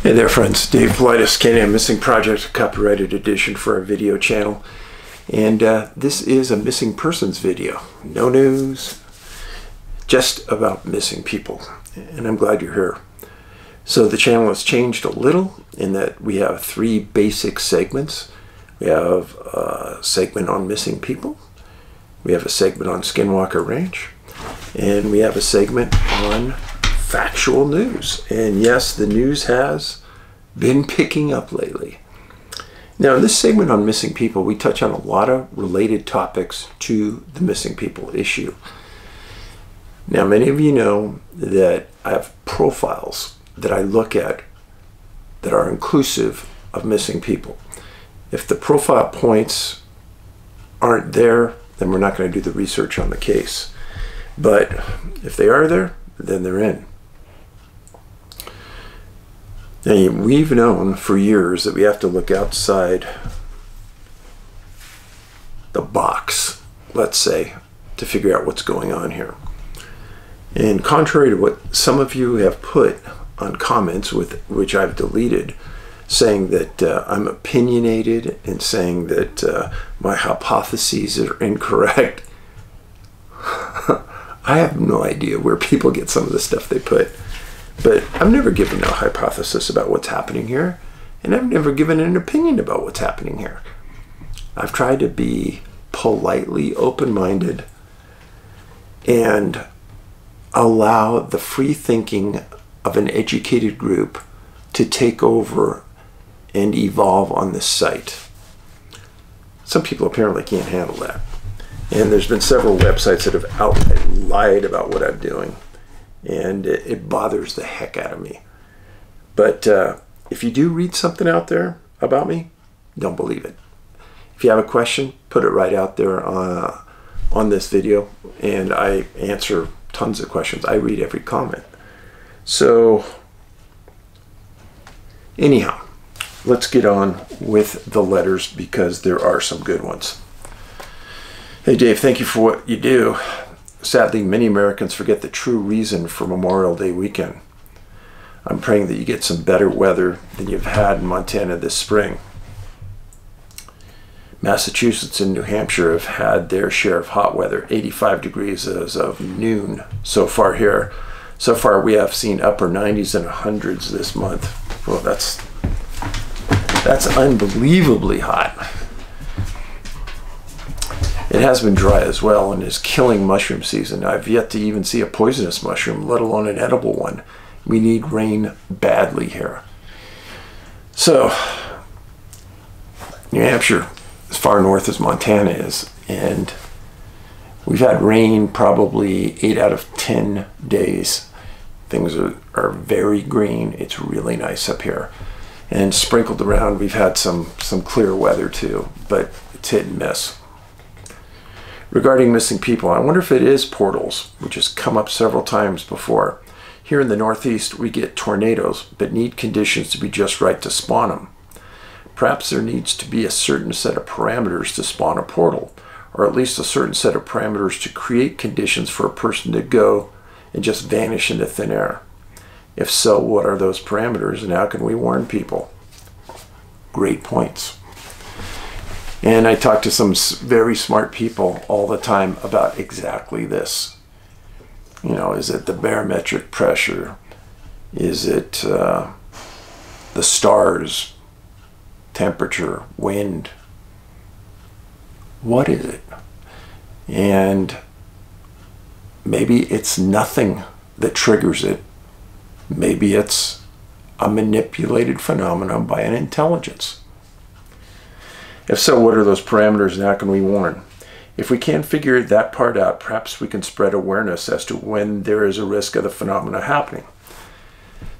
Hey there friends, Dave Paulides, Canadian Missing Project, copyrighted edition for our video channel. And this is a missing persons video. No news, just about missing people. And I'm glad you're here. So the channel has changed a little in that we have three basic segments. We have a segment on missing people. We have a segment on Skinwalker Ranch. And we have a segment on factual news. And yes, the news has been picking up lately. Now, in this segment on missing people, we touch on a lot of related topics to the missing people issue. Now, many of you know that I have profiles that I look at that are inclusive of missing people. If the profile points aren't there, then we're not going to do the research on the case. But if they are there, then they're in. Now, we've known for years that we have to look outside the box, let's say, to figure out what's going on here. And contrary to what some of you have put on comments, which I've deleted, saying that I'm opinionated and saying that my hypotheses are incorrect, I have no idea where people get some of the stuff they put. But I've never given a hypothesis about what's happening here, and I've never given an opinion about what's happening here. I've tried to be politely open-minded and allow the free thinking of an educated group to take over and evolve on this site. Some people apparently can't handle that. And there's been several websites that have outright lied about what I'm doing. And it bothers the heck out of me. But if you do read something out there about me, don't believe it. If you have a question, put it right out there on this video, and I answer tons of questions. I read every comment. So anyhow, let's get on with the letters because there are some good ones. Hey Dave, thank you for what you do. Sadly, many Americans forget the true reason for Memorial Day weekend. I'm praying that you get some better weather than you've had in Montana this spring. Massachusetts and New Hampshire have had their share of hot weather, 85 degrees as of noon so far here. So far we have seen upper 90s and 100s this month. Well, that's unbelievably hot. It has been dry as well and is killing mushroom season. I've yet to even see a poisonous mushroom, let alone an edible one. We need rain badly here. So, New Hampshire, as far north as Montana is, and we've had rain probably 8 out of 10 days. Things are very green. It's really nice up here. And sprinkled around, we've had some clear weather too, but it's hit and miss. Regarding missing people, I wonder if it is portals, which has come up several times before. Here in the Northeast, we get tornadoes, but need conditions to be just right to spawn them. Perhaps there needs to be a certain set of parameters to spawn a portal, or at least a certain set of parameters to create conditions for a person to go and just vanish into thin air. If so, what are those parameters and how can we warn people? Great points. And I talk to some very smart people all the time about exactly this. You know, is it the barometric pressure? Is it the stars, temperature, wind? What is it? And maybe it's nothing that triggers it. Maybe it's a manipulated phenomenon by an intelligence. If so, what are those parameters and how can we warn? If we can't figure that part out, perhaps we can spread awareness as to when there is a risk of the phenomena happening.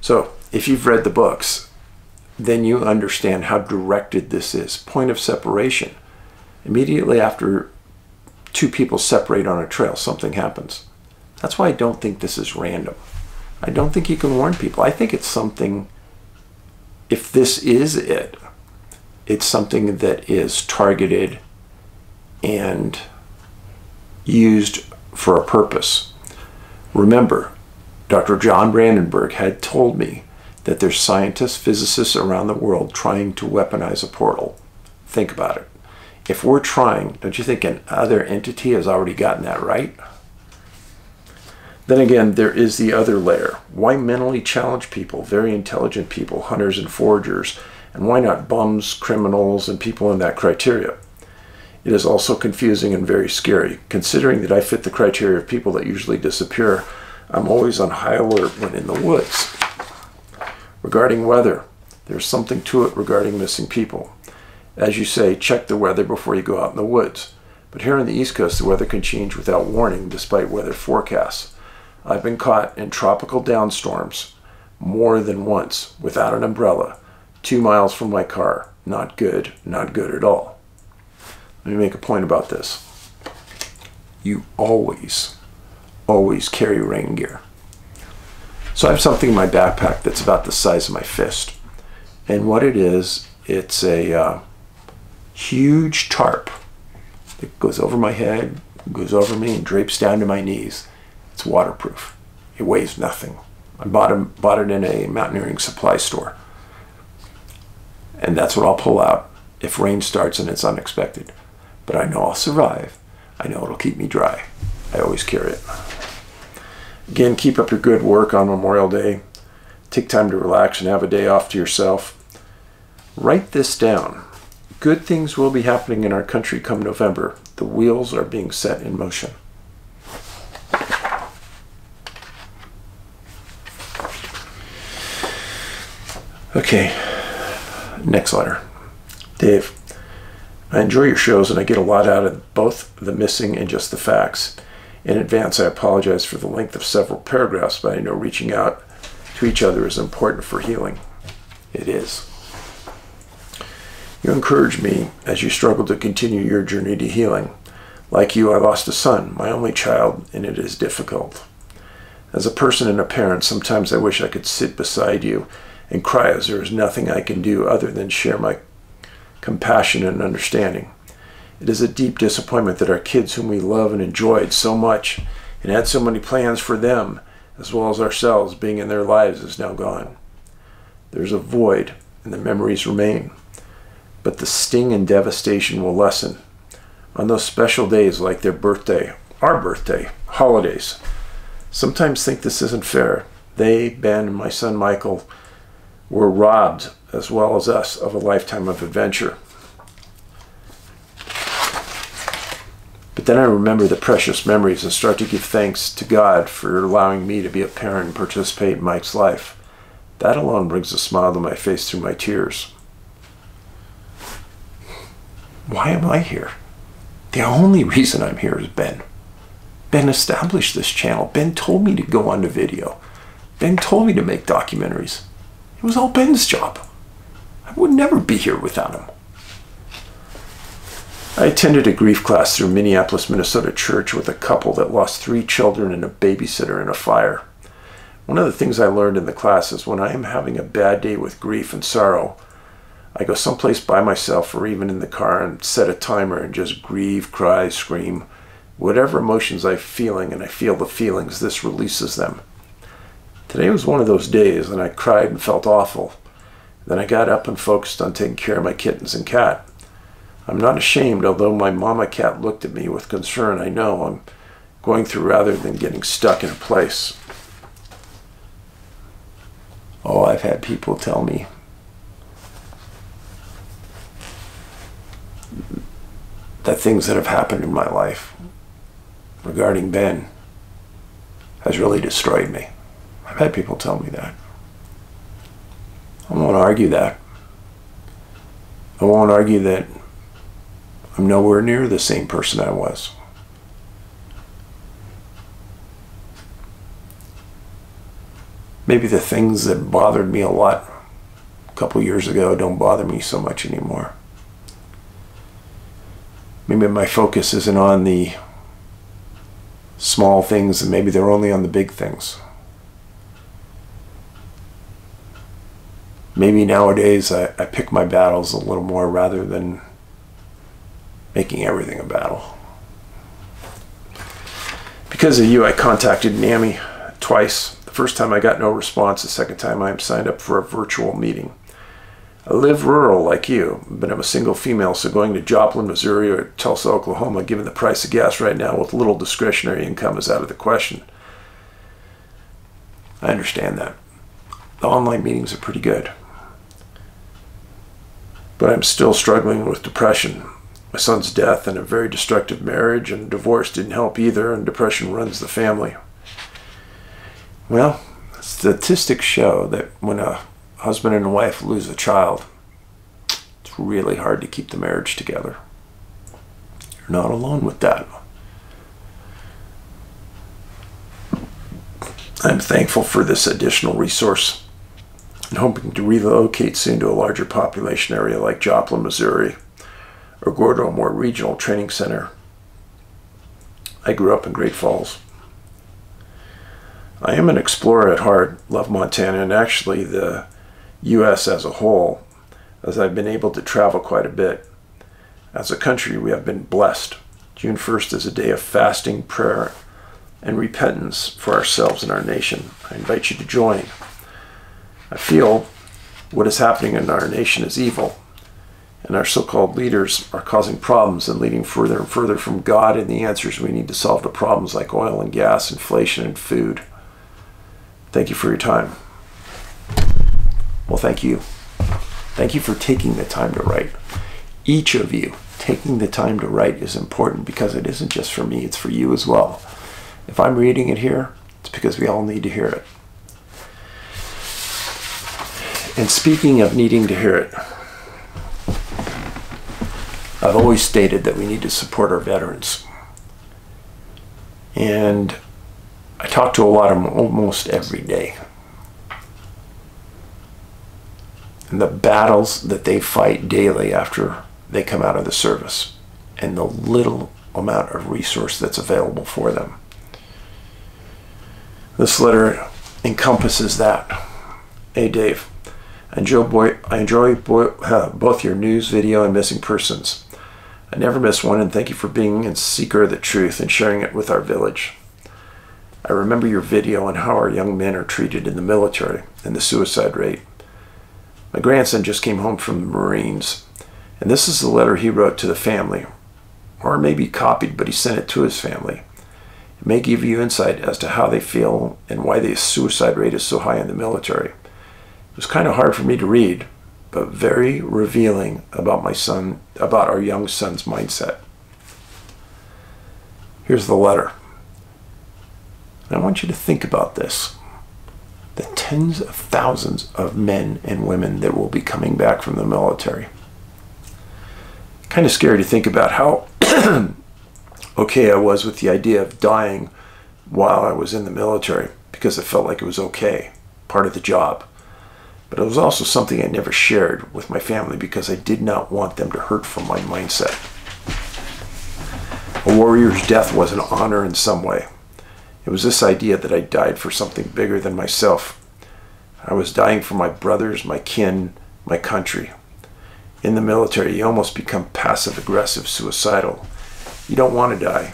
So, if you've read the books, then you understand how directed this is. Point of separation. Immediately after two people separate on a trail, something happens. That's why I don't think this is random. I don't think you can warn people. I think it's something, if this is it, it's something that is targeted and used for a purpose. Remember, Dr. John Brandenburg had told me that there's scientists, physicists around the world trying to weaponize a portal. Think about it. If we're trying, don't you think another entity has already gotten that right? Then again, there is the other layer. Why mentally challenged people, very intelligent people, hunters and foragers, and why not bums, criminals, and people in that criteria? It is also confusing and very scary. Considering that I fit the criteria of people that usually disappear, I'm always on high alert when in the woods. Regarding weather, there's something to it regarding missing people. As you say, check the weather before you go out in the woods. But here on the East Coast, the weather can change without warning despite weather forecasts. I've been caught in tropical downstorms more than once without an umbrella, 2 miles from my car. Not good, not good at all. Let me make a point about this. You always carry rain gear. So I have something in my backpack that's about the size of my fist. And what it is, it's a huge tarp that goes over my head, goes over me, and drapes down to my knees. It's waterproof. It weighs nothing. I bought it in a mountaineering supply store. And that's what I'll pull out if rain starts and it's unexpected. But I know I'll survive. I know it'll keep me dry. I always carry it. Again, keep up your good work on Memorial Day. Take time to relax and have a day off to yourself. Write this down. Good things will be happening in our country come November. The wheels are being set in motion. Okay, next letter. Dave, I enjoy your shows and I get a lot out of both the missing and just the facts. In advance, I apologize for the length of several paragraphs, but I know reaching out to each other is important for healing. It is. You encourage me as you struggle to continue your journey to healing. Like you, I lost a son, my only child, and it is difficult. As a person and a parent, sometimes I wish I could sit beside you and cry as there is nothing I can do other than share my compassion and understanding. It is a deep disappointment that our kids whom we love and enjoyed so much and had so many plans for them, as well as ourselves being in their lives, is now gone. There's a void and the memories remain, but the sting and devastation will lessen. On those special days like their birthday, our birthday, holidays, sometimes think this isn't fair. They, Ben, and my son Michael were robbed, as well as us, of a lifetime of adventure. But then I remember the precious memories and start to give thanks to God for allowing me to be a parent and participate in Mike's life. That alone brings a smile to my face through my tears. Why am I here? The only reason I'm here is Ben. Ben established this channel. Ben told me to go on to video. Ben told me to make documentaries. It was all Ben's job. I would never be here without him. I attended a grief class through Minneapolis, Minnesota church with a couple that lost 3 children and a babysitter in a fire. One of the things I learned in the class is when I am having a bad day with grief and sorrow, I go someplace by myself or even in the car and set a timer and just grieve, cry, scream. Whatever emotions I'm feeling, and I feel the feelings, this releases them. Today was one of those days, and I cried and felt awful. Then I got up and focused on taking care of my kittens and cat. I'm not ashamed, although my mama cat looked at me with concern. I know I'm going through rather than getting stuck in a place. Oh, I've had people tell me that things that have happened in my life regarding Ben has really destroyed me. I've had people tell me that. I won't argue that. I won't argue that I'm nowhere near the same person I was. Maybe the things that bothered me a lot a couple years ago don't bother me so much anymore. Maybe my focus isn't on the small things, and maybe they're only on the big things. Maybe nowadays I pick my battles a little more rather than making everything a battle. Because of you, I contacted NAMI twice. The The first time I got no response. The second time I signed up for a virtual meeting. I live rural like you, but I'm a single female, so going to Joplin, Missouri or Tulsa, Oklahoma, given the price of gas right now with little discretionary income, is out of the question. I understand that. The online meetings are pretty good. But I'm still struggling with depression. My son's death and a very destructive marriage, and divorce didn't help either, and depression runs the family. Well, statistics show that when a husband and a wife lose a child, it's really hard to keep the marriage together. You're not alone with that. I'm thankful for this additional resource and hoping to relocate soon to a larger population area like Joplin, Missouri, or go to a more regional training center. I grew up in Great Falls. I am an explorer at heart, love Montana, and actually the U.S. as a whole, as I've been able to travel quite a bit. As a country, we have been blessed. June 1st is a day of fasting, prayer, and repentance for ourselves and our nation. I invite you to join. I feel what is happening in our nation is evil, and our so-called leaders are causing problems and leading further and further from God and the answers we need to solve the problems like oil and gas, inflation, and food. Thank you for your time. Well, thank you. Thank you for taking the time to write. Each of you taking the time to write is important because it isn't just for me, it's for you as well. If I'm reading it here, it's because we all need to hear it. And speaking of needing to hear it, I've always stated that we need to support our veterans. And I talk to a lot of them almost every day. And the battles that they fight daily after they come out of the service, and the little amount of resource that's available for them. This letter encompasses that. Hey Dave, I enjoy both your news, video, and missing persons. I never miss one, and thank you for being a seeker of the truth and sharing it with our village. I remember your video on how our young men are treated in the military and the suicide rate. My grandson just came home from the Marines, and this is the letter he wrote to the family, or maybe copied, but he sent it to his family. It may give you insight as to how they feel and why the suicide rate is so high in the military. It was kind of hard for me to read, but very revealing about our young son's mindset. Here's the letter. And I want you to think about this. The tens of thousands of men and women that will be coming back from the military. Kind of scary to think about how okay I was with the idea of dying while I was in the military, because it felt like it was okay, part of the job. But it was also something I never shared with my family because I did not want them to hurt from my mindset. A warrior's death was an honor in some way. It was this idea that I died for something bigger than myself. I was dying for my brothers, my kin, my country. In the military, you almost become passive-aggressive, suicidal. You don't want to die.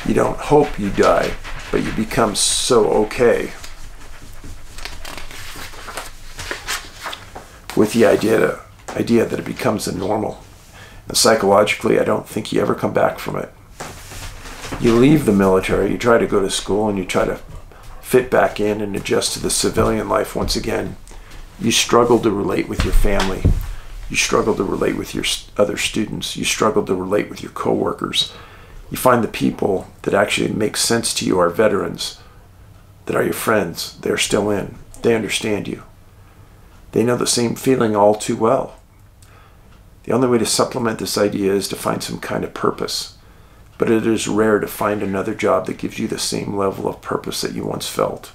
You don't hope you die, but you become so okay with the idea that it becomes the normal. And psychologically, I don't think you ever come back from it. You leave the military, you try to go to school, and you try to fit back in and adjust to the civilian life once again. You struggle to relate with your family. You struggle to relate with your other students. You struggle to relate with your coworkers. You find the people that actually make sense to you are veterans, that are your friends. They're still in. They understand you. They know the same feeling all too well. The only way to supplement this idea is to find some kind of purpose. But it is rare to find another job that gives you the same level of purpose that you once felt.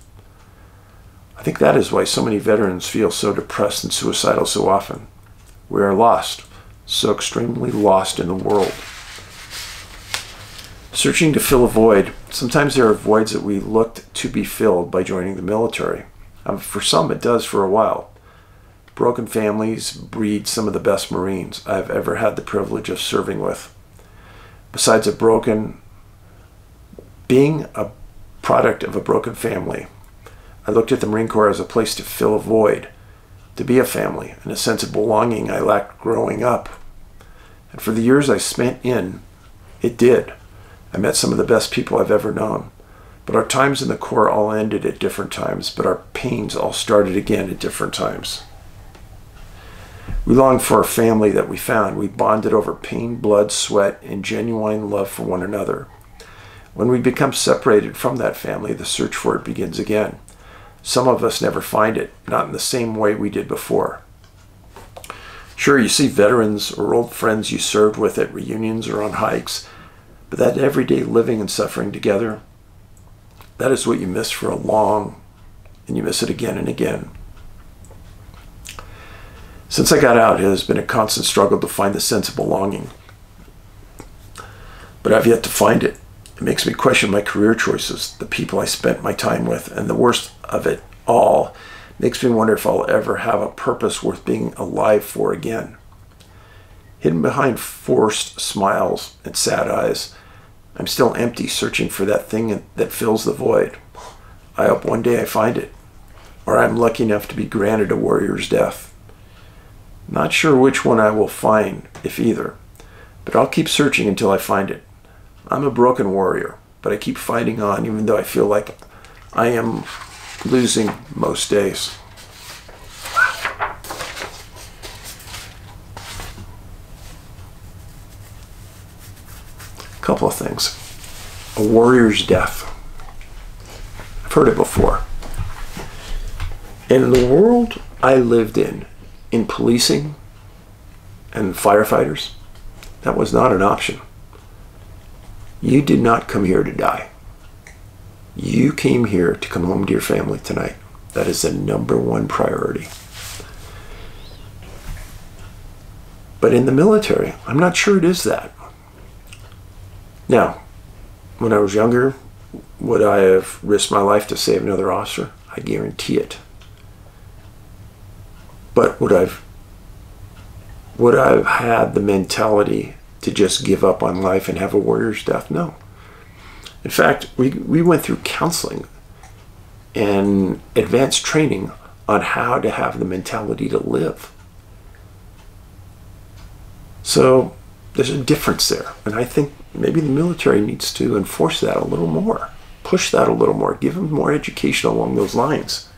I think that is why so many veterans feel so depressed and suicidal so often. We are lost, so extremely lost in the world. Searching to fill a void. Sometimes there are voids that we looked to be filled by joining the military. For some, it does for a while. Broken families breed some of the best Marines I've ever had the privilege of serving with. Besides being a product of a broken family. I looked at the Marine Corps as a place to fill a void, to be a family, and a sense of belonging I lacked growing up. And for the years I spent in, it did. I met some of the best people I've ever known. But our times in the Corps all ended at different times, but our pains all started again at different times. We longed for a family that we found. We bonded over pain, blood, sweat, and genuine love for one another. When we become separated from that family, the search for it begins again. Some of us never find it, not in the same way we did before. Sure, you see veterans or old friends you served with at reunions or on hikes, but that everyday living and suffering together, that is what you miss for a long, and you miss it again and again. Since I got out, it has been a constant struggle to find the sense of belonging. But I've yet to find it. It makes me question my career choices, the people I spent my time with, and the worst of it all makes me wonder if I'll ever have a purpose worth being alive for again. Hidden behind forced smiles and sad eyes, I'm still empty, searching for that thing that fills the void. I hope one day I find it, or I'm lucky enough to be granted a warrior's death. Not sure which one I will find, if either, but I'll keep searching until I find it. I'm a broken warrior, but I keep fighting on, even though I feel like I am losing most days. A couple of things. A warrior's death. I've heard it before. In the world I lived in policing and firefighters, that was not an option. You did not come here to die. You came here to come home to your family tonight. That is the #1 priority. But in the military, I'm not sure it is that. Now, when I was younger, would I have risked my life to save another officer? I guarantee it. But would I've had the mentality to just give up on life and have a warrior's death? No. In fact, we went through counseling and advanced training on how to have the mentality to live. So there's a difference there. And I think maybe the military needs to enforce that a little more, push that a little more, give them more education along those lines.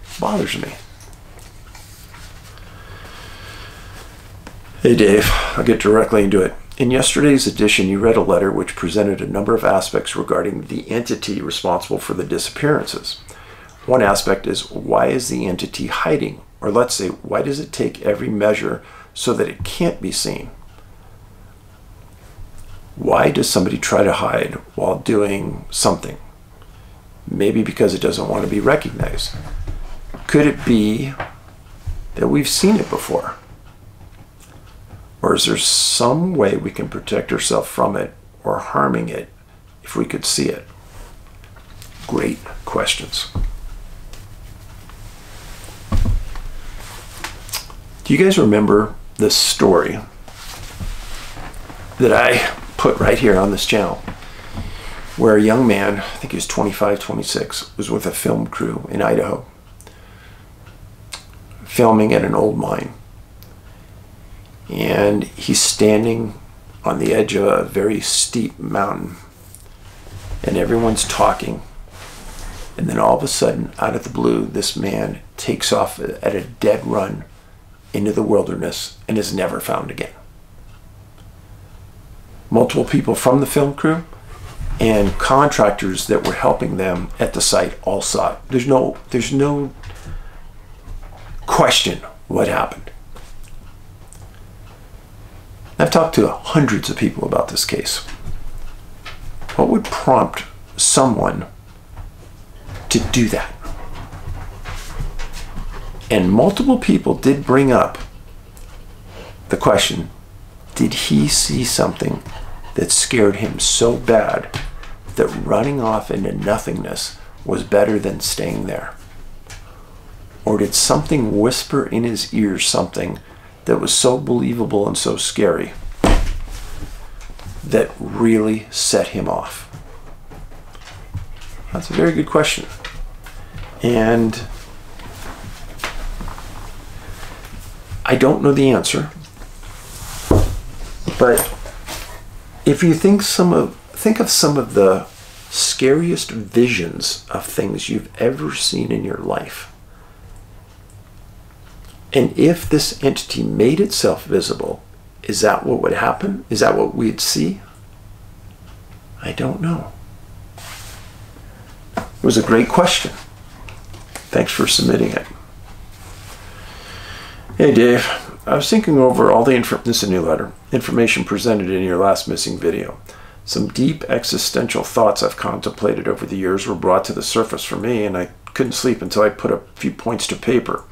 It bothers me. Hey Dave, I'll get directly into it. In yesterday's edition, you read a letter which presented a number of aspects regarding the entity responsible for the disappearances. One aspect is, why is the entity hiding? Or let's say, why does it take every measure so that it can't be seen? Why does somebody try to hide while doing something? Maybe because it doesn't want to be recognized. Could it be that we've seen it before? Or is there some way we can protect ourselves from it or harming it if we could see it? Great questions. Do you guys remember this story that I put right here on this channel, where a young man, I think he was 25, 26, was with a film crew in Idaho, filming at an old mine. And he's standing on the edge of a very steep mountain, and everyone's talking. And then all of a sudden, out of the blue, this man takes off at a dead run into the wilderness and is never found again. Multiple people from the film crew and contractors that were helping them at the site all saw it. There's no question what happened. I've talked to hundreds of people about this case. What would prompt someone to do that? And multiple people did bring up the question, did he see something that scared him so bad that running off into nothingness was better than staying there? Or did something whisper in his ear something that was so believable and so scary that really set him off? That's a very good question. And I don't know the answer. But if you think of some of the scariest visions of things you've ever seen in your life, and if this entity made itself visible, is that what would happen? Is that what we'd see? I don't know. It was a great question. Thanks for submitting it. Hey Dave, I was thinking over all the information presented in your last missing video. Some deep existential thoughts I've contemplated over the years were brought to the surface for me, and I couldn't sleep until I put a few points to paper,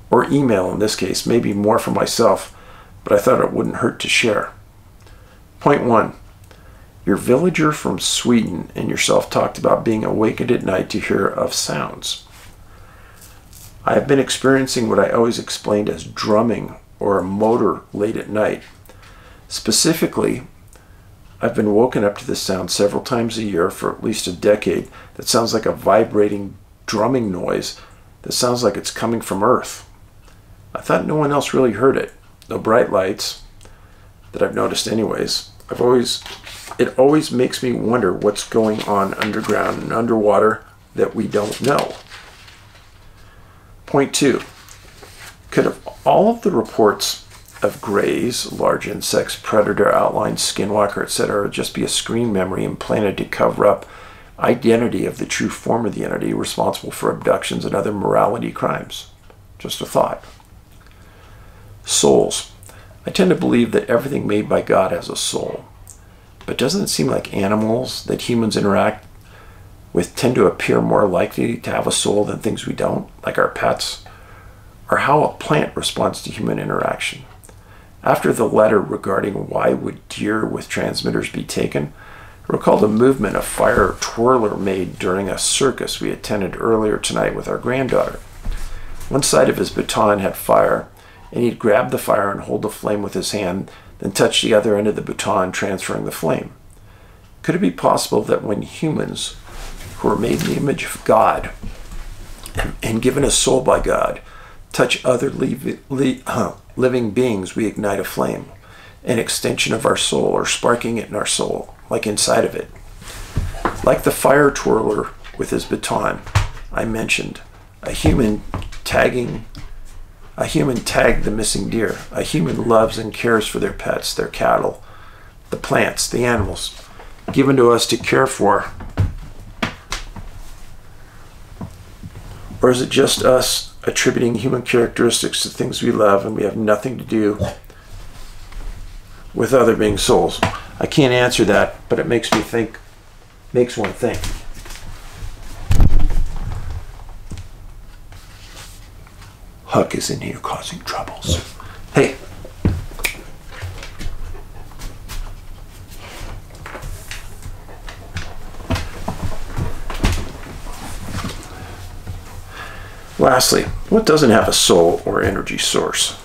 or email in this case, maybe more for myself, but I thought it wouldn't hurt to share. Point 1. Your villager from Sweden and yourself talked about being awakened at night to hear of sounds. I have been experiencing what I always explained as drumming or a motor late at night. Specifically, I've been woken up to this sound several times a year for at least a decade that sounds like a vibrating drumming noise that sounds like it's coming from Earth. I thought no one else really heard it. No bright lights that I've noticed anyways. It always makes me wonder what's going on underground and underwater that we don't know. Point 2. Could all of the reports of greys, large insects, predator outlines, skinwalker, etc. just be a screen memory implanted to cover up identity of the true form of the entity responsible for abductions and other morality crimes? Just a thought. Souls. I tend to believe that everything made by God has a soul. But doesn't it seem like animals that humans interact with tend to appear more likely to have a soul than things we don't, like our pets? Or how a plant responds to human interaction? After the letter regarding why would deer with transmitters be taken, I recalled a movement a fire twirler made during a circus we attended earlier tonight with our granddaughter. One side of his baton had fire, and he'd grab the fire and hold the flame with his hand, then touch the other end of the baton, transferring the flame. Could it be possible that when humans, who are made in the image of God and given a soul by God, touch other living beings, we ignite a flame, an extension of our soul, or sparking it in our soul, like inside of it? Like the fire twirler with his baton I mentioned, a human tagged the missing deer. A human loves and cares for their pets, their cattle, the plants, the animals, given to us to care for. Or is it just us attributing human characteristics to things we love and we have nothing to do with other beings' souls? I can't answer that, but it makes one think. Huck is in here causing troubles. Hey. Lastly, what doesn't have a soul or energy source?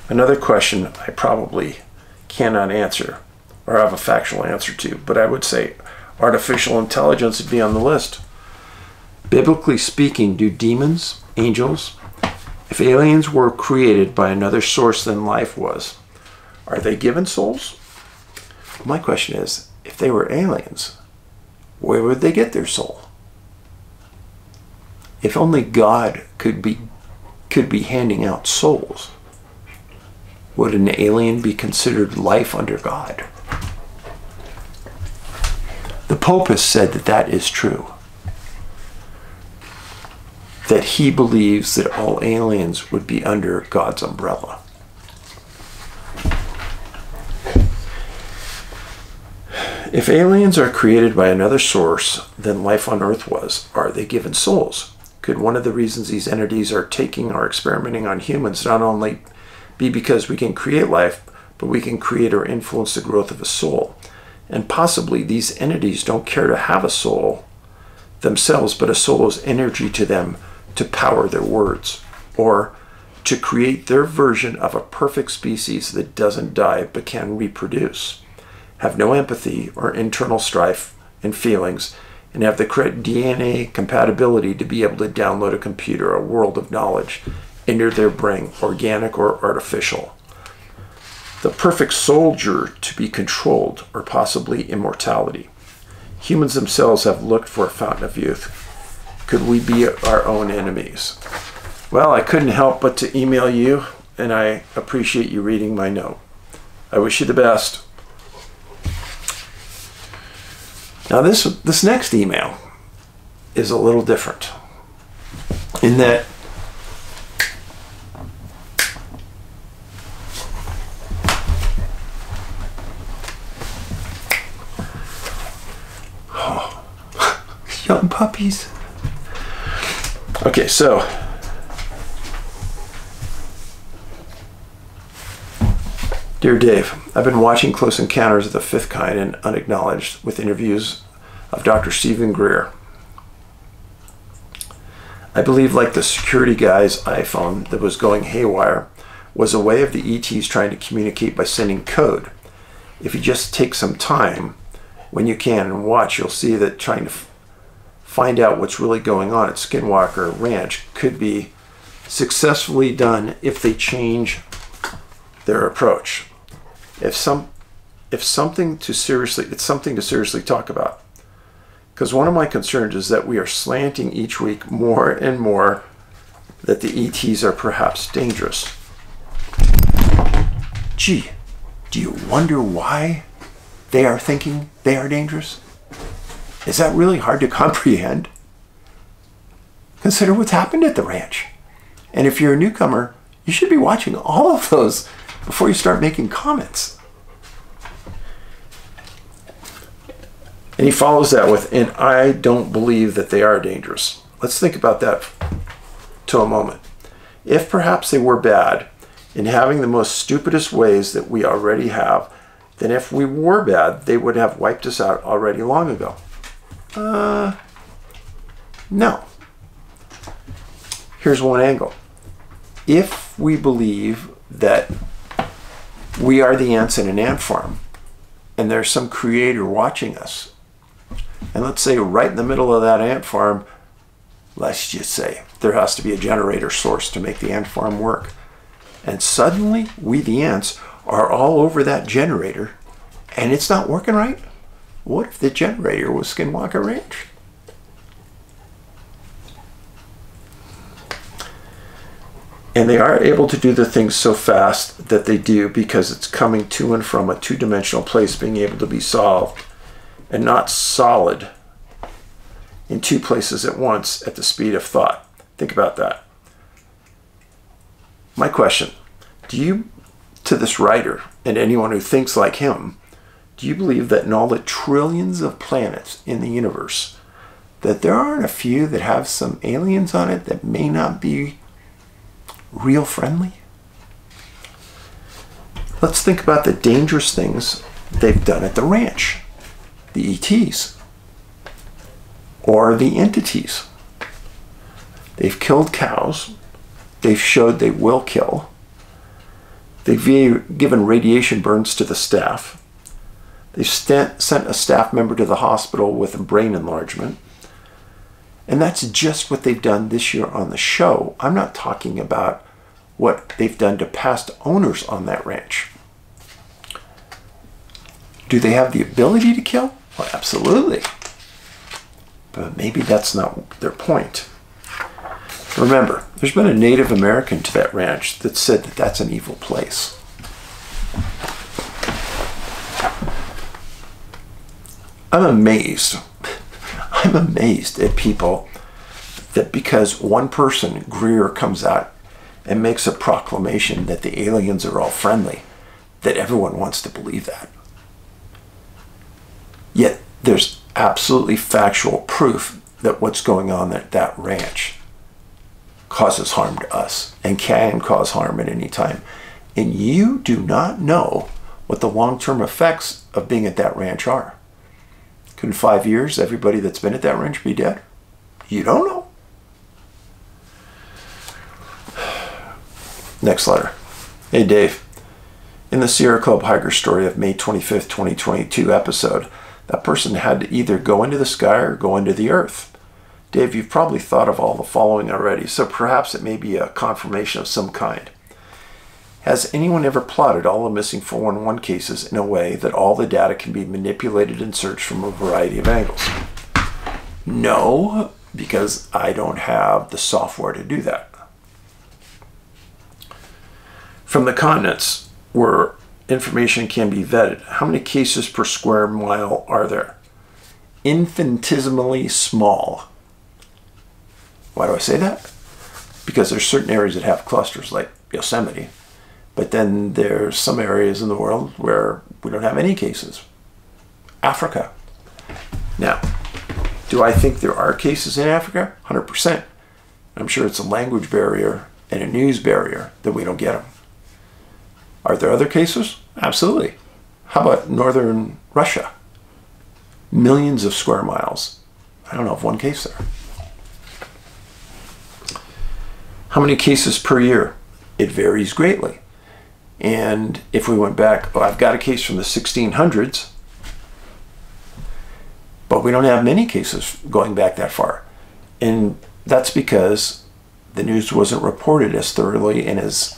Another question I probably cannot answer or have a factual answer to, but I would say artificial intelligence would be on the list. Biblically speaking, do demons, angels, if aliens were created by another source than life was, are they given souls? My question is, if they were aliens, where would they get their soul? If only God could be handing out souls, would an alien be considered life under God? The Pope has said that that is true. That he believes that all aliens would be under God's umbrella. If aliens are created by another source than life on Earth was, are they given souls? Could one of the reasons these entities are taking or experimenting on humans not only be because we can create life, but we can create or influence the growth of a soul? And possibly these entities don't care to have a soul themselves, but a soul is energy to them to power their words, or to create their version of a perfect species that doesn't die but can reproduce, have no empathy or internal strife and feelings, and have the correct DNA compatibility to be able to download a computer, a world of knowledge, into their brain, organic or artificial. The perfect soldier to be controlled, or possibly immortality. Humans themselves have looked for a fountain of youth. Could we be our own enemies? Well, I couldn't help but to email you, and I appreciate you reading my note. I wish you the best. Now this next email is a little different in that young puppies. Okay, so Dear Dave, I've been watching Close Encounters of the Fifth Kind and Unacknowledged with interviews of Dr. Stephen Greer. I believe, like the security guy's iPhone that was going haywire, was a way of the ETs trying to communicate by sending code. If you just take some time when you can and watch, you'll see that trying to find out what's really going on at Skinwalker Ranch could be successfully done if they change their approach. It's something to seriously talk about. Because one of my concerns is that we are slanting each week more and more that the ETs are perhaps dangerous. Gee, do you wonder why they are thinking they are dangerous? Is that really hard to comprehend? Consider what's happened at the ranch. And if you're a newcomer, you should be watching all of those before you start making comments. And he follows that with, and I don't believe that they are dangerous. Let's think about that to a moment. If perhaps they were bad in having the most stupidest ways that we already have, then if we were bad, they would have wiped us out already long ago. No. Here's one angle. If we believe that we are the ants in an ant farm, and there's some creator watching us, and let's say right in the middle of that ant farm, let's just say there has to be a generator source to make the ant farm work, and suddenly we, the ants, are all over that generator, and it's not working right. What if the generator was Skinwalker Ranch? And they are able to do the things so fast that they do because it's coming to and from a two-dimensional place being able to be solved and not solid in two places at once at the speed of thought. Think about that. My question, do you, to this writer and anyone who thinks like him, do you believe that in all the trillions of planets in the universe, that there aren't a few that have some aliens on it that may not be real friendly? Let's think about the dangerous things they've done at the ranch. The ETs. Or the entities. They've killed cows. They've showed they will kill. They've given radiation burns to the staff. They've sent a staff member to the hospital with a brain enlargement. And that's just what they've done this year on the show. I'm not talking about what they've done to past owners on that ranch. Do they have the ability to kill? Well, absolutely. But maybe that's not their point. Remember, there's been a Native American to that ranch that said that that's an evil place. I'm amazed. I'm amazed at people that because one person, Greer, comes out and makes a proclamation that the aliens are all friendly, that everyone wants to believe that. Yet there's absolutely factual proof that what's going on at that ranch causes harm to us and can cause harm at any time. And you do not know what the long-term effects of being at that ranch are. Could in 5 years everybody that's been at that ranch be dead? You don't know. Next letter. Hey Dave, in the Sierra Club Hiker Story of May 25th, 2022 episode, That person had to either go into the sky or go into the earth. Dave, you've probably thought of all the following already, so perhaps it may be a confirmation of some kind. Has anyone ever plotted all the missing 411 cases in a way that all the data can be manipulated and searched from a variety of angles? No, because I don't have the software to do that. From the continents where information can be vetted, how many cases per square mile are there? Infinitesimally small. Why do I say that? Because there's certain areas that have clusters like Yosemite, but then there's some areas in the world where we don't have any cases. Africa. Now, do I think there are cases in Africa? 100%. I'm sure it's a language barrier and a news barrier that we don't get them. Are there other cases? Absolutely. How about northern Russia? Millions of square miles. I don't know of one case there. How many cases per year? It varies greatly. And if we went back, well, I've got a case from the 1600s, but we don't have many cases going back that far. And that's because the news wasn't reported as thoroughly and as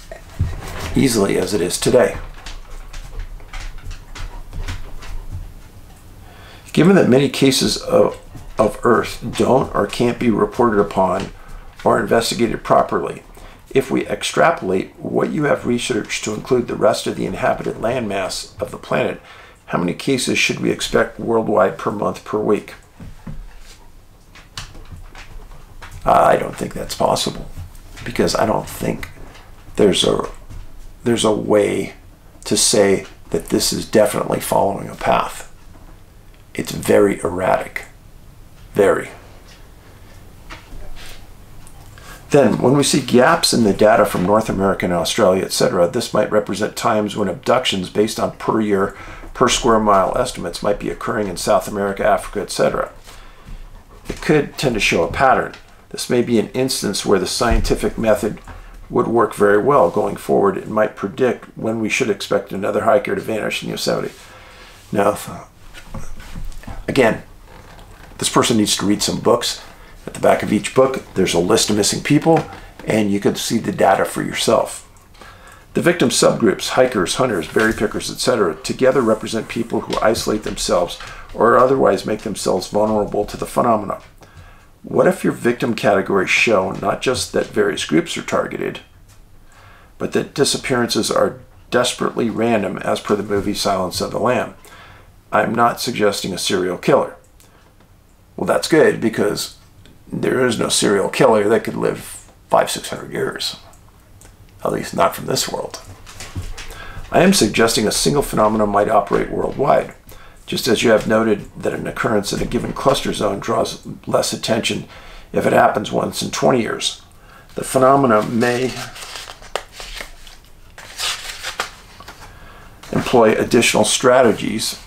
easily as it is today. Given that many cases of Earth don't or can't be reported upon or investigated properly, if we extrapolate what you have researched to include the rest of the inhabited landmass of the planet, how many cases should we expect worldwide per month per week? I don't think that's possible, because I don't think there's a way to say that this is definitely following a path. It's very erratic. Very. Then, when we see gaps in the data from North America and Australia, etc., this might represent times when abductions based on per year, per square mile estimates might be occurring in South America, Africa, etc. It could tend to show a pattern. This may be an instance where the scientific method would work very well going forward. It might predict when we should expect another hiker to vanish in Yosemite. Now, again, this person needs to read some books. At the back of each book, there's a list of missing people, and you can see the data for yourself. The victim subgroups, hikers, hunters, berry pickers, etc., together represent people who isolate themselves or otherwise make themselves vulnerable to the phenomena. What if your victim categories show not just that various groups are targeted, but that disappearances are desperately random as per the movie Silence of the Lamb? I'm not suggesting a serial killer. Well, that's good, because there is no serial killer that could live 500-600 years. At least not from this world. I am suggesting a single phenomenon might operate worldwide. Just as you have noted that an occurrence in a given cluster zone draws less attention if it happens once in 20 years. The phenomena may employ additional strategies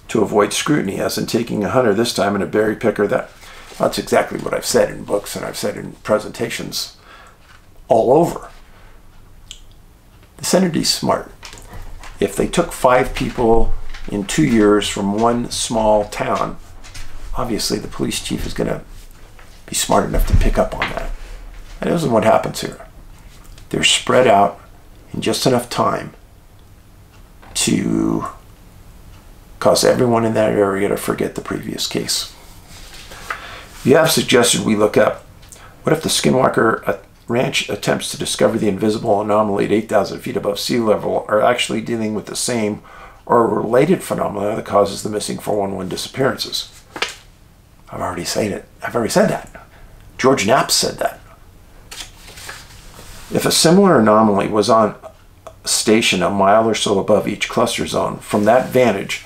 to avoid scrutiny, as in taking a hunter this time and a berry picker that. That's exactly what I've said in books and I've said in presentations all over. This entity's smart. If they took 5 people in 2 years from one small town, obviously the police chief is going to be smart enough to pick up on that. That isn't what happens here. They're spread out in just enough time to cause everyone in that area to forget the previous case. You have suggested we look up, what if the Skinwalker Ranch attempts to discover the invisible anomaly at 8,000 feet above sea level are actually dealing with the same or related phenomena that causes the missing 411 disappearances? I've already said it. I've already said that. George Knapp said that. If a similar anomaly was on a station a mile or so above each cluster zone, from that vantage,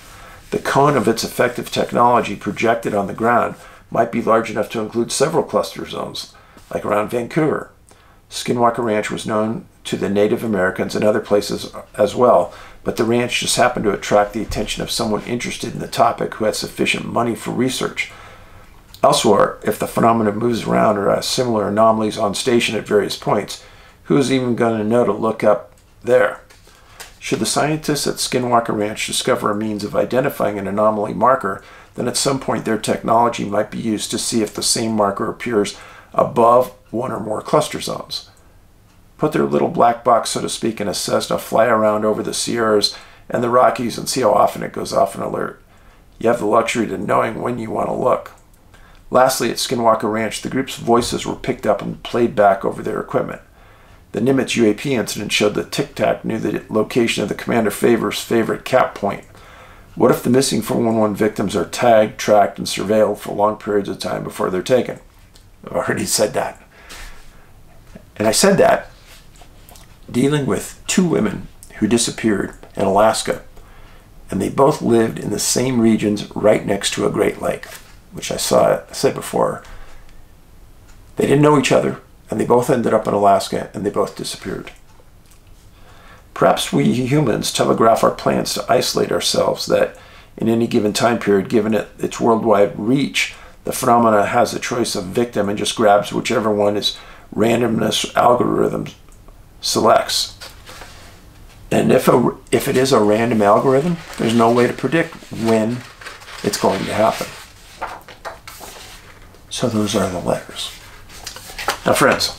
the cone of its effective technology projected on the ground might be large enough to include several cluster zones, like around Vancouver. Skinwalker Ranch was known to the Native Americans and other places as well, but the ranch just happened to attract the attention of someone interested in the topic who had sufficient money for research. Elsewhere, if the phenomenon moves around or has similar anomalies on station at various points, who is even going to know to look up there? Should the scientists at Skinwalker Ranch discover a means of identifying an anomaly marker, then at some point their technology might be used to see if the same marker appears above one or more cluster zones. Put their little black box, so to speak, in a Cessna, fly around over the Sierras and the Rockies and see how often it goes off an alert. You have the luxury to knowing when you want to look. Lastly, at Skinwalker Ranch, the group's voices were picked up and played back over their equipment. The Nimitz UAP incident showed that Tic Tac knew the location of the Commander Favor's favorite cap point. What if the missing 411 victims are tagged, tracked, and surveilled for long periods of time before they're taken? I've already said that. And I said that dealing with two women who disappeared in Alaska, and they both lived in the same regions right next to a Great Lake, which I said before. They didn't know each other, and they both ended up in Alaska, and they both disappeared. Perhaps we humans telegraph our plans to isolate ourselves, that in any given time period, given its worldwide reach, the phenomena has a choice of victim and just grabs whichever one its randomness algorithm selects. And if it is a random algorithm, there's no way to predict when it's going to happen. So those are the letters. Now, friends,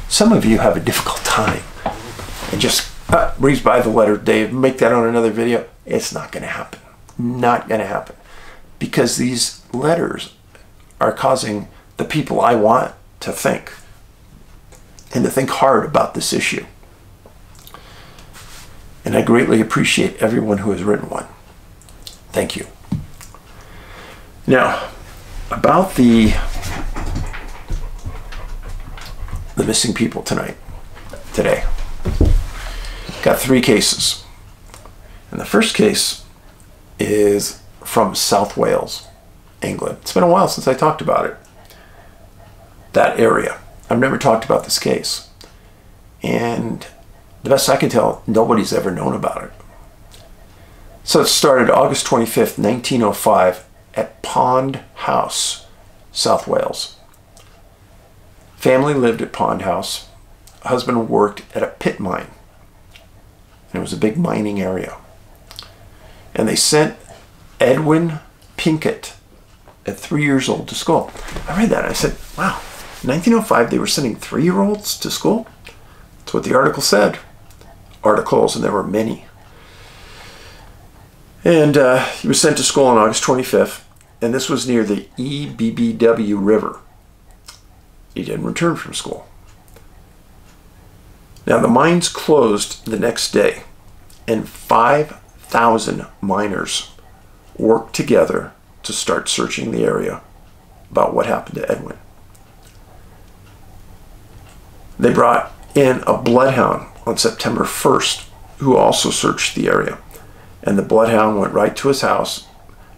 some of you have a difficult time and just breeze by the letter, Dave, make that on another video. It's not going to happen. Not going to happen. Because these letters are causing the people I want to think and to think hard about this issue. And I greatly appreciate everyone who has written one. Thank you. Now, about the missing people today. Got 3 cases. And the first case is from South Wales, England. It's been a while since I talked about it. That area. I've never talked about this case. And the best I can tell, nobody's ever known about it. So it started August 25th, 1905 at Pond House, South Wales. Family lived at Pond House. Husband worked at a pit mine. And it was a big mining area. And they sent Edwin Pinkcott at 3 years old to school. I read that and I said, wow, in 1905 they were sending 3-year-olds to school? That's what the article said. Articles, and there were many. And he was sent to school on August 25th, and this was near the EBBW River. He didn't return from school. Now the mines closed the next day, and 5,000 miners worked together to start searching the area about what happened to Edwin. They brought in a bloodhound on September 1st who also searched the area. And the bloodhound went right to his house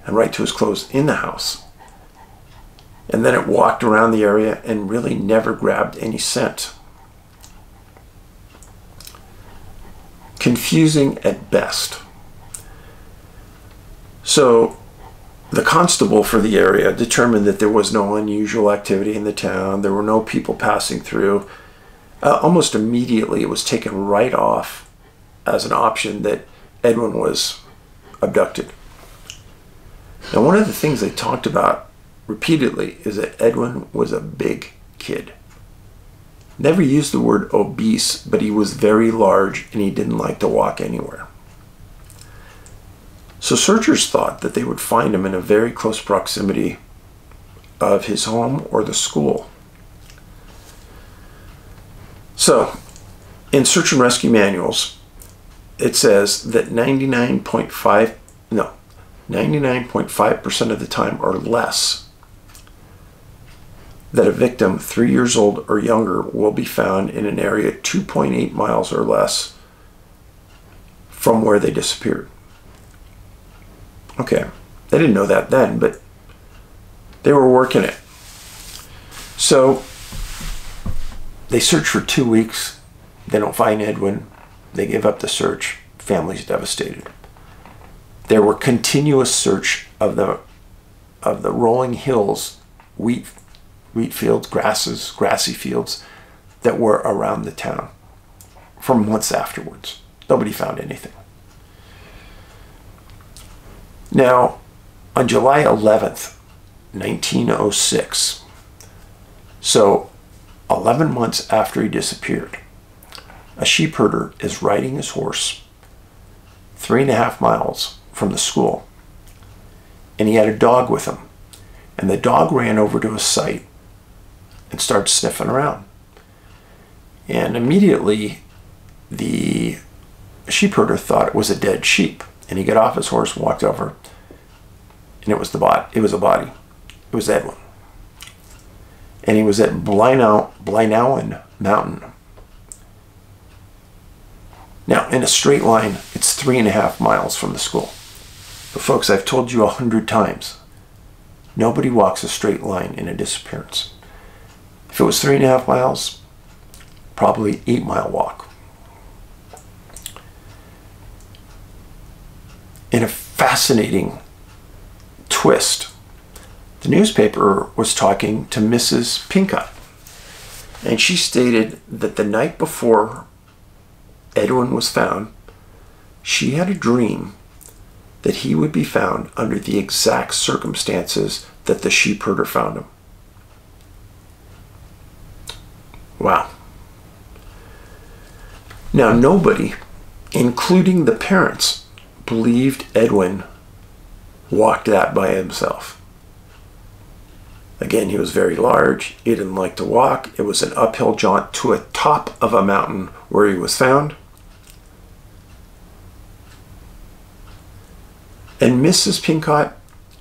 and right to his clothes in the house. And then it walked around the area and really never grabbed any scent. Confusing at best. So the constable for the area determined that there was no unusual activity in the town. There were no people passing through. Almost immediately it was taken right off as an option that Edwin was abducted. Now, one of the things they talked about repeatedly is that Edwin was a big kid. Never used the word obese, but he was very large and he didn't like to walk anywhere. So searchers thought that they would find him in a very close proximity of his home or the school. So, in search and rescue manuals, it says that 99.5% of the time or less, that a victim 3 years old or younger will be found in an area 2.8 miles or less from where they disappeared. Okay, they didn't know that then, but they were working it. So they search for 2 weeks. They don't find Edwin. They give up the search. Family's devastated. There were continuous search of the rolling hills, wheat fields, grassy fields that were around the town for months afterwards. Nobody found anything. Now, on July 11th, 1906, so 11 months after he disappeared, a sheep herder is riding his horse 3.5 miles from the school, and he had a dog with him, and the dog ran over to a site and started sniffing around, and immediately the sheep herder thought it was a dead sheep, and he got off his horse and walked over, and it was a body. It was Edwin, and he was at Blainowen Mountain. Now, in a straight line, it's 3.5 miles from the school. But folks, I've told you 100 times, nobody walks a straight line in a disappearance. If it was 3.5 miles, probably 8-mile walk. In a fascinating twist, the newspaper was talking to Mrs. Pinkcott, and she stated that the night before Edwin was found, she had a dream that he would be found under the exact circumstances that the sheep herder found him. Wow. Now, nobody, including the parents, believed Edwin walked that by himself. Again, he was very large. He didn't like to walk. It was an uphill jaunt to a top of a mountain where he was found. And Mrs. Pinkcott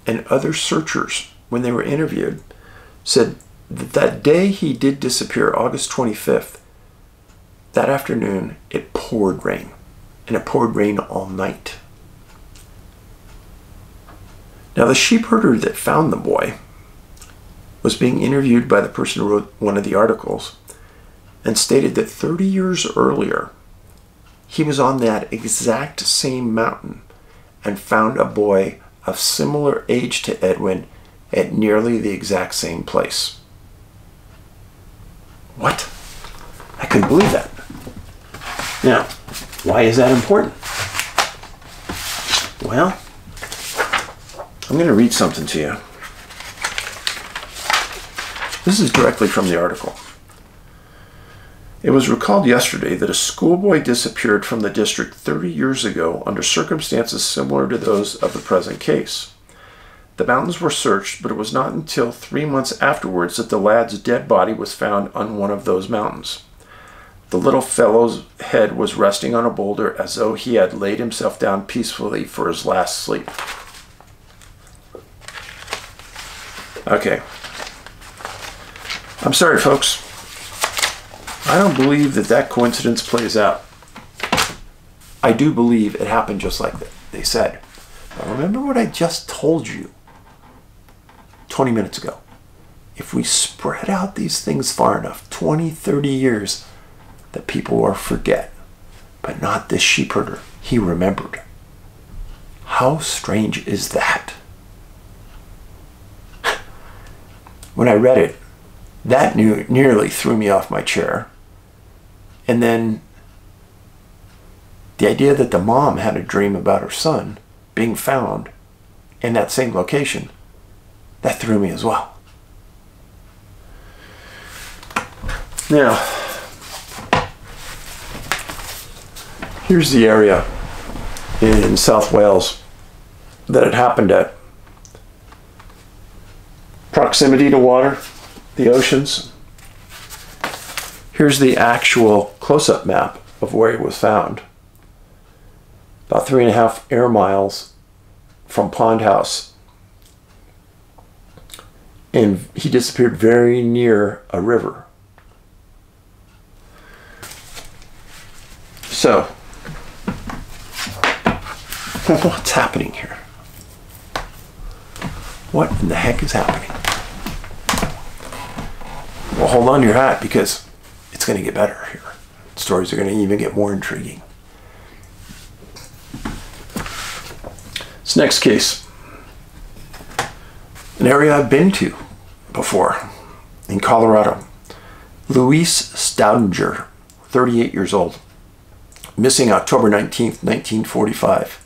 and other searchers, when they were interviewed, said that that day he did disappear, August 25th, that afternoon it poured rain. And it poured rain all night. Now, the sheep herder that found the boy was being interviewed by the person who wrote one of the articles and stated that 30 years earlier, he was on that exact same mountain and found a boy of similar age to Edwin at nearly the exact same place. What? I couldn't believe that. Now, why is that important? Well, I'm going to read something to you. This is directly from the article. It was recalled yesterday that a schoolboy disappeared from the district 30 years ago under circumstances similar to those of the present case. The mountains were searched, but it was not until 3 months afterwards that the lad's dead body was found on one of those mountains. The little fellow's head was resting on a boulder as though he had laid himself down peacefully for his last sleep. Okay. I'm sorry, folks. I don't believe that coincidence plays out. I do believe it happened just like they said. But remember what I just told you 20 minutes ago. If we spread out these things far enough, 20, 30 years, that people will forget. But not this sheep herder. He remembered. How strange is that? When I read it, that nearly threw me off my chair. And then the idea that the mom had a dream about her son being found in that same location, that threw me as well. Now, here's the area in South Wales that it happened at. Proximity to water, the oceans. Here's the actual close-up map of where he was found. About 3.5 air miles from Pond House. And he disappeared very near a river. So, what's happening here? What in the heck is happening? Well, hold on to your hat because it's going to get better here. Stories are going to even get more intriguing. This next case, an area I've been to before in Colorado. Louise Staudinger, 38 years old. missing October 19th, 1945.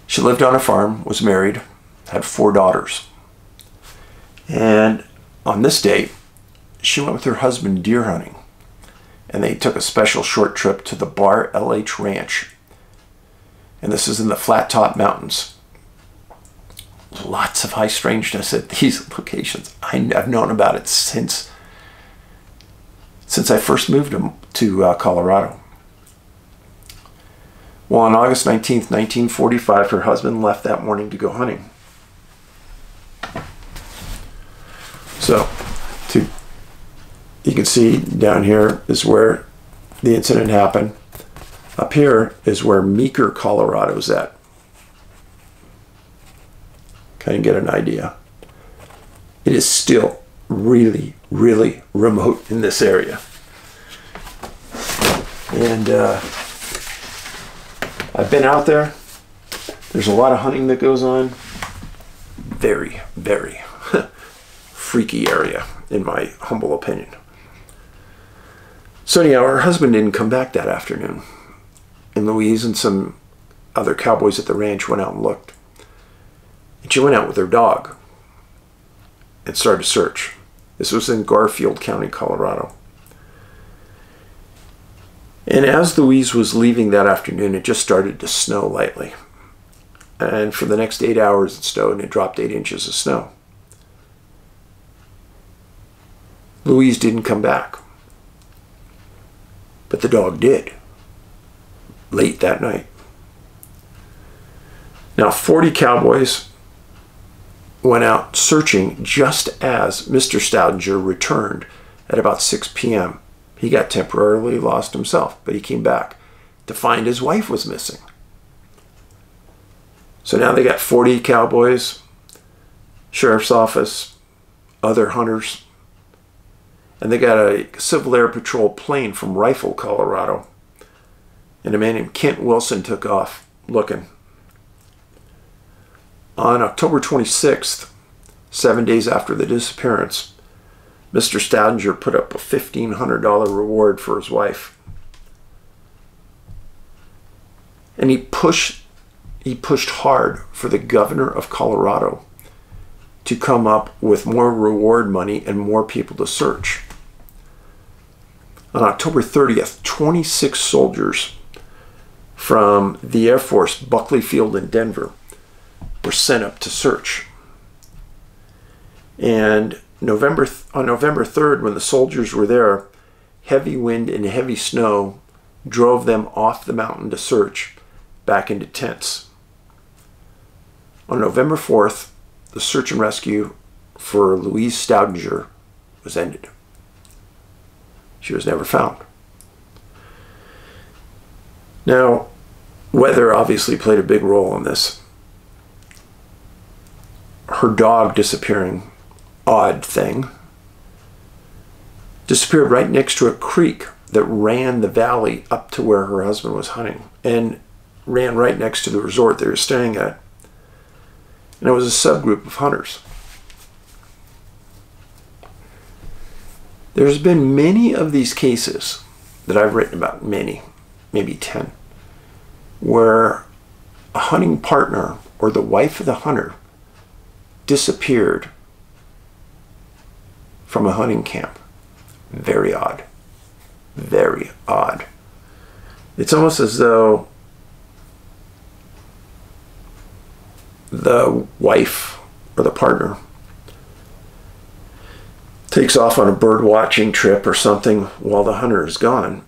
She lived on a farm, was married, had 4 daughters. And on this date, she went with her husband deer hunting. And they took a special short trip to the Bar LH Ranch. And this is in the Flat Top Mountains. Lots of high strangeness at these locations. I've known about it since I first moved to Colorado. Well, on August 19th, 1945, her husband left that morning to go hunting. So, you can see down here is where the incident happened. Up here is where Meeker, Colorado is at. Kind of get an idea. It is still really, really remote in this area. And I've been out there. There's a lot of hunting that goes on. Very, very freaky area, in my humble opinion. So anyhow, her husband didn't come back that afternoon. And Louise and some other cowboys at the ranch went out and looked. And she went out with her dog and started to search. This was in Garfield County, Colorado. And as Louise was leaving that afternoon, it just started to snow lightly. And for the next 8 hours it snowed, and it dropped 8 inches of snow. Louise didn't come back. But the dog did. Late that night. Now 40 cowboys went out searching just as Mr. Staudinger returned at about 6 p.m. He got temporarily lost himself, but he came back to find his wife was missing. So now they got 40 cowboys, sheriff's office, other hunters, and they got a Civil Air Patrol plane from Rifle, Colorado. And a man named Kent Wilson took off looking. On October 26th, 7 days after the disappearance, Mr. Staudinger put up a $1,500 reward for his wife. And he pushed hard for the governor of Colorado to come up with more reward money and more people to search. On October 30th, 26 soldiers from the Air Force Buckley Field in Denver were sent up to search. And on November 3rd, when the soldiers were there, heavy wind and heavy snow drove them off the mountain to search back into tents. On November 4th, the search and rescue for Louise Staudinger was ended. She was never found. Now, weather obviously played a big role in this. Her dog disappearing, odd thing, disappeared right next to a creek that ran the valley up to where her husband was hunting, and ran right next to the resort they were staying at. And it was a subgroup of hunters. There's been many of these cases that I've written about, maybe 10, where a hunting partner or the wife of the hunter disappeared from a hunting camp. Very odd. Very odd. It's almost as though the wife or the partner takes off on a bird watching trip or something while the hunter is gone,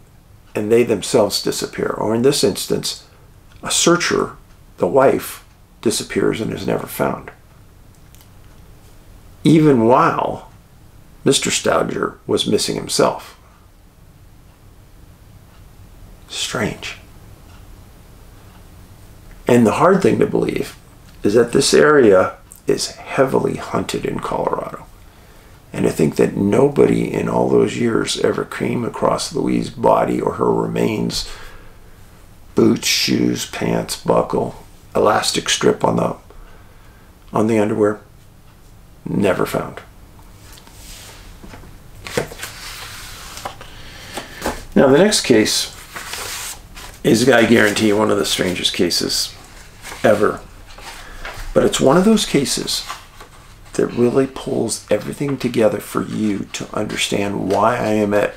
and they themselves disappear. Or in this instance, a searcher, the wife, disappears and is never found. Even while Mr. Staudinger was missing himself. Strange. And the hard thing to believe is that this area is heavily hunted in Colorado. And I think that nobody in all those years ever came across Louise's body or her remains, boots, shoes, pants, buckle, elastic strip on the underwear. Never found. Now the next case is, I guarantee, one of the strangest cases ever. But it's one of those cases that really pulls everything together for you to understand why I am in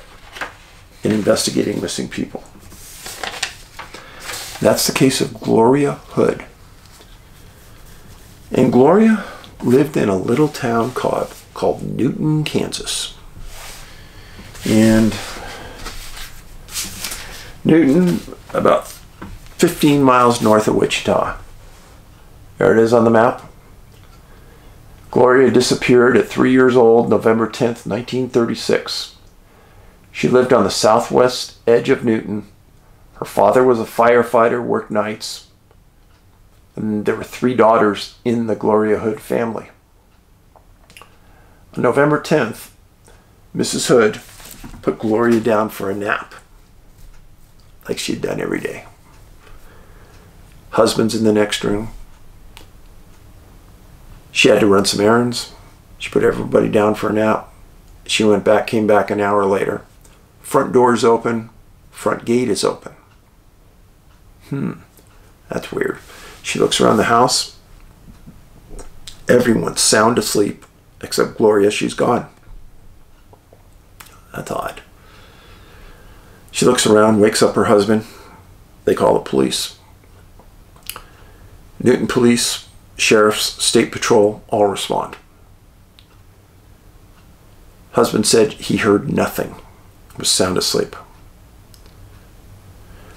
investigating missing people. That's the case of Gloria Hood. And Gloria lived in a little town called Newton, Kansas. And Newton, about 15 miles north of Wichita. There it is on the map. Gloria disappeared at 3 years old, November 10th, 1936. She lived on the southwest edge of Newton. Her father was a firefighter, worked nights. And there were 3 daughters in the Gloria Hood family. On November 10th, Mrs. Hood put Gloria down for a nap, like she'd done every day. Husband's in the next room. She had to run some errands. She put everybody down for a nap. She went back, came back an hour later. Front door's open. Front gate is open. That's weird. She looks around the house. Everyone's sound asleep except Gloria. She's gone. That's odd. She looks around, wakes up her husband. They call the police. Newton police, sheriffs, state patrol all respond. Husband said he heard nothing. He was sound asleep.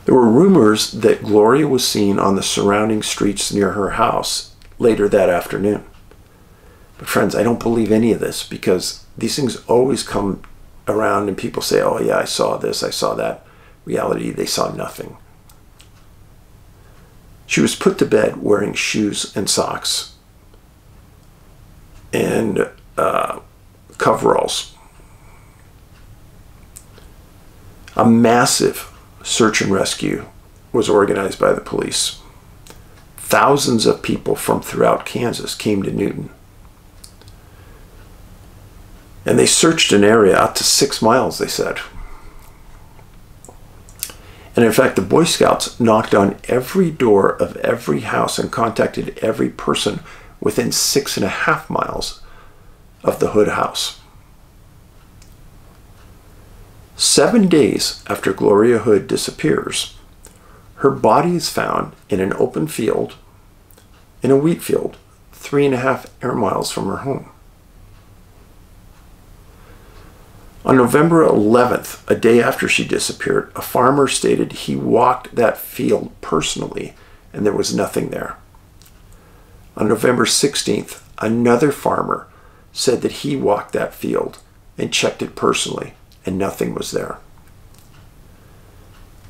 There were rumors that Gloria was seen on the surrounding streets near her house later that afternoon. But friends, I don't believe any of this, because these things always come around and people say, oh yeah, I saw this, I saw that. Reality, they saw nothing. She was put to bed wearing shoes and socks and coveralls. A massive search and rescue was organized by the police. Thousands of people from throughout Kansas came to Newton. And they searched an area out to 6 miles, they said. And in fact, the Boy Scouts knocked on every door of every house and contacted every person within 6.5 miles of the Hood house. 7 days after Gloria Hood disappears, her body is found in an open field, in a wheat field, 3.5 air miles from her home. On November 11th, a day after she disappeared, a farmer stated he walked that field personally and there was nothing there. On November 16th, another farmer said that he walked that field and checked it personally and nothing was there.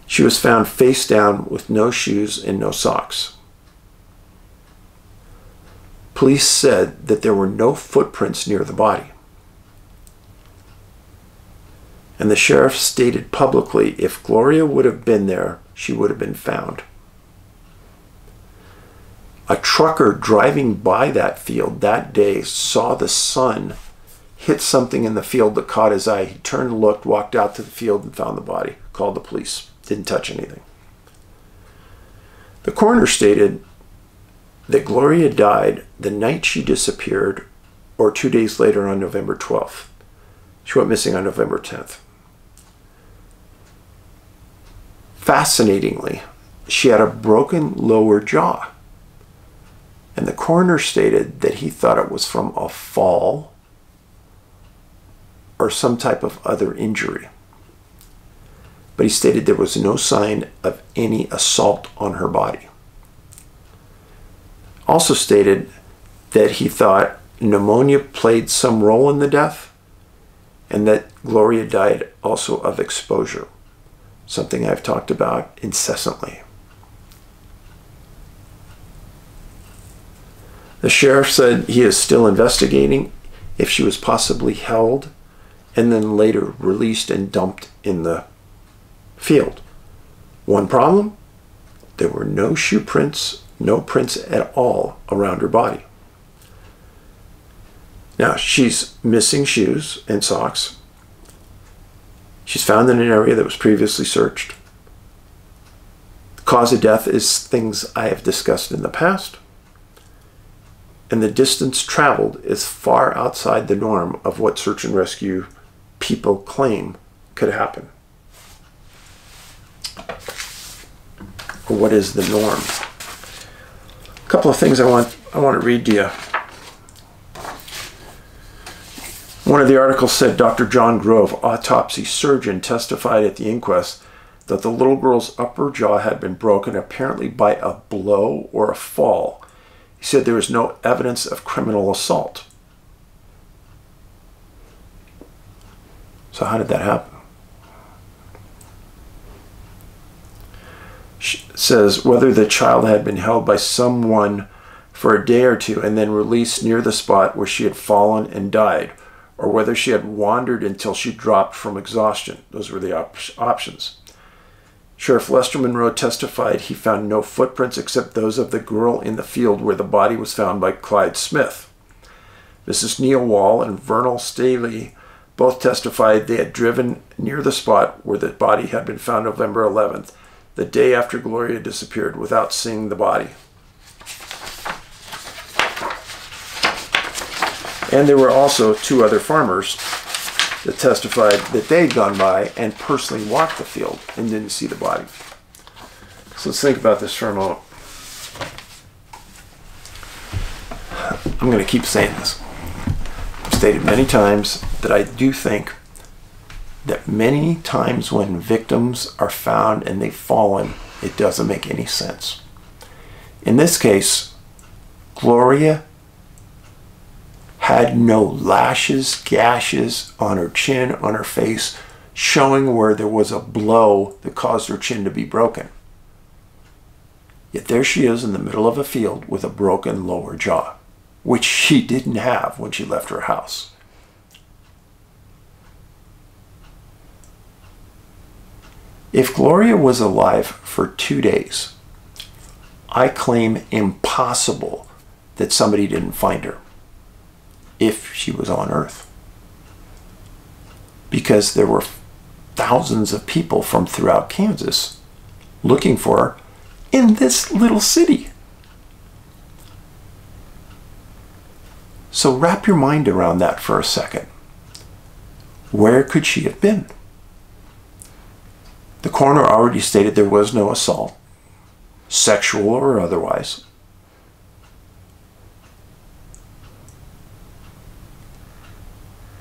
She was found face down with no shoes and no socks. Police said that there were no footprints near the body. And the sheriff stated publicly if Gloria would have been there, she would have been found. A trucker driving by that field that day saw the sun hit something in the field that caught his eye. He turned, looked, walked out to the field and found the body. Called the police. Didn't touch anything. The coroner stated that Gloria died the night she disappeared, or 2 days later on November 12th. She went missing on November 10th. Fascinatingly, she had a broken lower jaw. And the coroner stated that he thought it was from a fall or some type of other injury. But he stated there was no sign of any assault on her body. Also stated that he thought pneumonia played some role in the death and that Gloria died also of exposure, something I've talked about incessantly. The sheriff said he is still investigating if she was possibly held and then later released and dumped in the field. One problem, there were no shoe prints, no prints at all around her body. Now, she's missing shoes and socks. She's found in an area that was previously searched. Cause of death is things I have discussed in the past. And the distance traveled is far outside the norm of what search and rescue people claim could happen. Or what is the norm? A couple of things I want to read to you. One of the articles said Dr. John Grove, autopsy surgeon, testified at the inquest that the little girl's upper jaw had been broken apparently by a blow or a fall. He said there was no evidence of criminal assault. So how did that happen? It says whether the child had been held by someone for a day or two and then released near the spot where she had fallen and died, or whether she had wandered until she dropped from exhaustion. Those were the options. Sheriff Lester Monroe testified he found no footprints except those of the girl in the field where the body was found by Clyde Smith. Mrs. Neil Wall and Vernal Staley both testified they had driven near the spot where the body had been found November 11th, the day after Gloria disappeared, without seeing the body. And there were also two other farmers that testified that they'd gone by and personally walked the field and didn't see the body. So let's think about this for a moment. I'm going to keep saying this. I've stated many times that I do think that many times when victims are found and they've fallen, it doesn't make any sense. In this case, Gloria had no lashes, gashes on her chin, on her face, showing where there was a blow that caused her chin to be broken. Yet there she is in the middle of a field with a broken lower jaw, which she didn't have when she left her house. If Gloria was alive for 2 days, I claim impossible that somebody didn't find her if she was on Earth. Because there were thousands of people from throughout Kansas looking for her in this little city. So wrap your mind around that for a second. Where could she have been? The coroner already stated there was no assault, sexual or otherwise.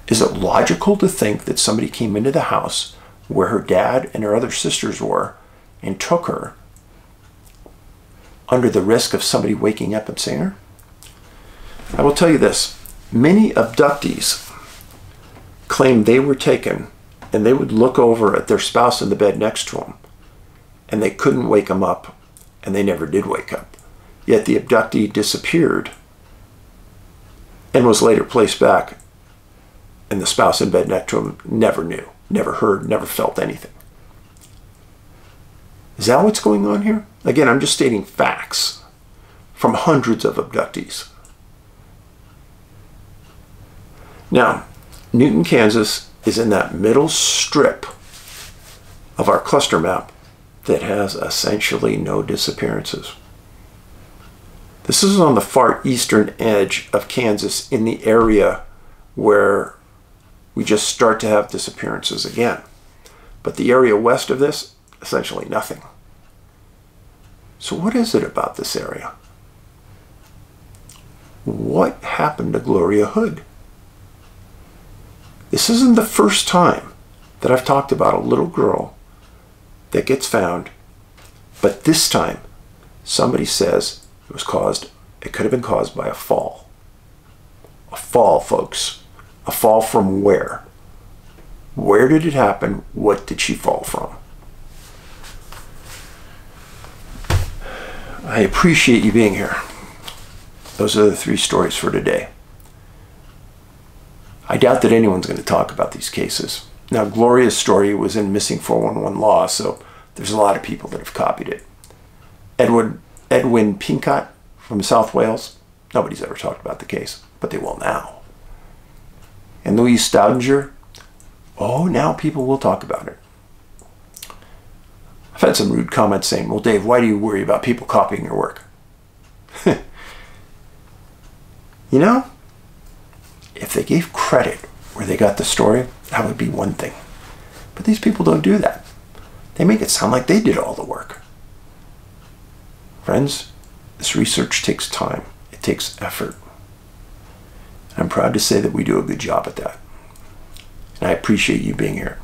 Is it logical to think that somebody came into the house where her dad and her other sisters were and took her under the risk of somebody waking up and seeing her? I will tell you this. Many abductees claim they were taken and they would look over at their spouse in the bed next to them and they couldn't wake them up, and they never did wake up. Yet the abductee disappeared and was later placed back, and the spouse in bed next to him never knew, never heard, never felt anything. Is that what's going on here? Again, I'm just stating facts from hundreds of abductees. Now, Newton, Kansas is in that middle strip of our cluster map that has essentially no disappearances. This is on the far eastern edge of Kansas, in the area where we just start to have disappearances again. But the area west of this, essentially nothing. So what is it about this area? What happened to Gloria Hood? This isn't the first time that I've talked about a little girl that gets found, but this time somebody says it could have been caused by a fall. A fall, folks. A fall from where? Where did it happen? What did she fall from? I appreciate you being here. Those are the 3 stories for today. I doubt that anyone's going to talk about these cases. Now, Gloria's story was in Missing 411 Law, so there's a lot of people that have copied it. Edwin Pinkcott from South Wales, nobody's ever talked about the case, but they will now. And Louise Staudinger, oh, now people will talk about it. I've had some rude comments saying, well, Dave, why do you worry about people copying your work? You know, if they gave credit where they got the story, that would be one thing. But these people don't do that. They make it sound like they did all the work. Friends, this research takes time. It takes effort. I'm proud to say that we do a good job at that. And I appreciate you being here.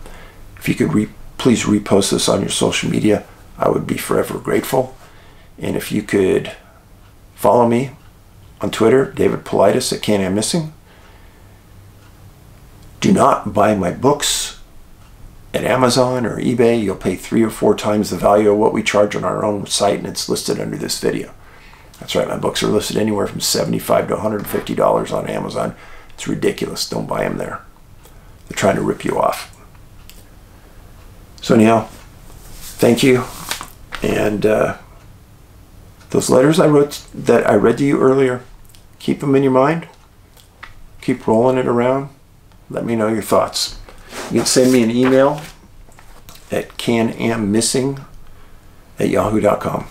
If you could please repost this on your social media, I would be forever grateful. And if you could follow me on Twitter, David Paulides at Can Am Missing. Do not buy my books at Amazon or eBay. You'll pay 3 or 4 times the value of what we charge on our own site, and it's listed under this video. That's right, my books are listed anywhere from $75 to $150 on Amazon. It's ridiculous. Don't buy them there. They're trying to rip you off. So anyhow, thank you. And those letters I wrote that I read to you earlier, keep them in your mind. Keep rolling it around. Let me know your thoughts. You can send me an email at canammissing@yahoo.com.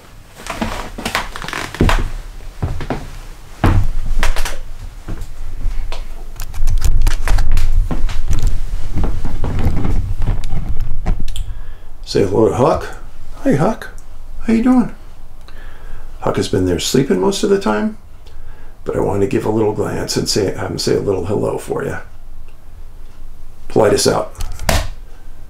Say hello to Huck. Hey Huck, how you doing? Huck has been there sleeping most of the time, but I wanted to give a little glance and say a little hello for you. Paulides out.